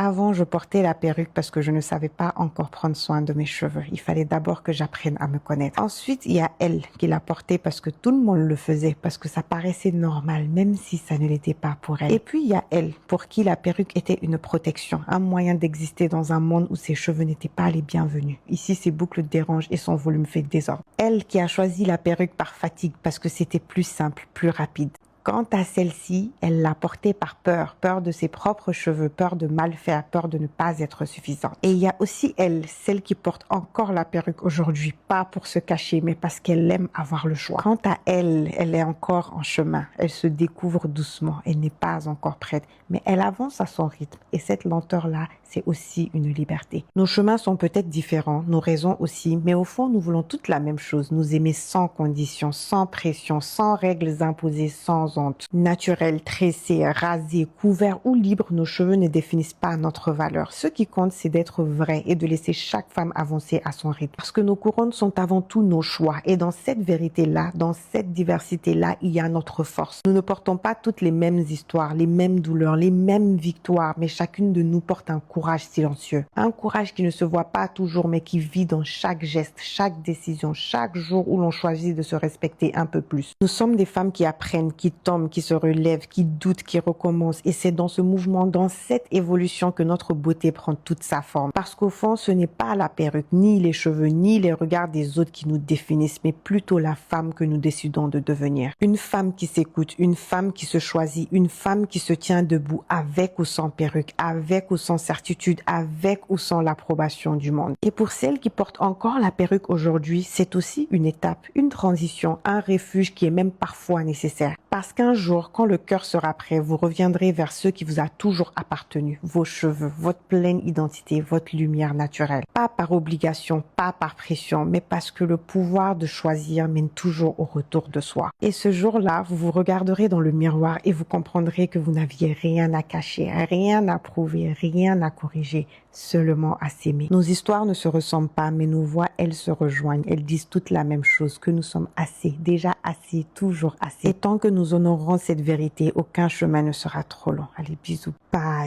Avant, je portais la perruque parce que je ne savais pas encore prendre soin de mes cheveux. Il fallait d'abord que j'apprenne à me connaître. Ensuite, il y a elle qui l'a portée parce que tout le monde le faisait, parce que ça paraissait normal, même si ça ne l'était pas pour elle. Et puis, il y a elle, pour qui la perruque était une protection, un moyen d'exister dans un monde où ses cheveux n'étaient pas les bienvenus. Ici, ses boucles dérangent et son volume fait désordre. Elle qui a choisi la perruque par fatigue parce que c'était plus simple, plus rapide. Quant à celle-ci, elle l'a portée par peur, peur de ses propres cheveux, peur de mal faire, peur de ne pas être suffisante. Et il y a aussi elle, celle qui porte encore la perruque aujourd'hui, pas pour se cacher, mais parce qu'elle aime avoir le choix. Quant à elle, elle est encore en chemin, elle se découvre doucement, elle n'est pas encore prête, mais elle avance à son rythme. Et cette lenteur-là, c'est aussi une liberté. Nos chemins sont peut-être différents, nos raisons aussi, mais au fond, nous voulons toutes la même chose, nous aimer sans condition, sans pression, sans règles imposées, sans honte. Naturel, tressé, rasé, couvert ou libre, nos cheveux ne définissent pas notre valeur. Ce qui compte, c'est d'être vrai et de laisser chaque femme avancer à son rythme. Parce que nos couronnes sont avant tout nos choix. Et dans cette vérité-là, dans cette diversité-là, il y a notre force. Nous ne portons pas toutes les mêmes histoires, les mêmes douleurs, les mêmes victoires, mais chacune de nous porte un courage silencieux. Un courage qui ne se voit pas toujours, mais qui vit dans chaque geste, chaque décision, chaque jour où l'on choisit de se respecter un peu plus. Nous sommes des femmes qui apprennent, qui tombent, qui se relèvent, qui doutent, qui recommencent. Et c'est dans ce mouvement, dans cette évolution que notre beauté prend toute sa forme. Parce qu'au fond, ce n'est pas la perruque, ni les cheveux, ni les regards des autres qui nous définissent, mais plutôt la femme que nous décidons de devenir. Une femme qui s'écoute, une femme qui se choisit, une femme qui se tient debout avec ou sans perruque, avec ou sans certitude, avec ou sans l'approbation du monde. Et pour celles qui portent encore la perruque aujourd'hui, c'est aussi une étape, une transition, un refuge qui est même parfois nécessaire. Parce qu'un jour, quand le cœur sera prêt, vous reviendrez vers ce qui vous a toujours appartenu, vos cheveux, votre pleine identité, votre lumière naturelle. Pas par obligation, pas par pression, mais parce que le pouvoir de choisir mène toujours au retour de soi. Et ce jour-là, vous vous regarderez dans le miroir et vous comprendrez que vous n'aviez rien à cacher, rien à prouver, rien à corriger, seulement à s'aimer. Nos histoires ne se ressemblent pas, mais nos voix, elles se rejoignent. Elles disent toutes la même chose, que nous sommes assez, déjà assez, toujours assez. Et tant que nous honorerons cette vérité, aucun chemin ne sera trop long. Allez, bisous. Bye.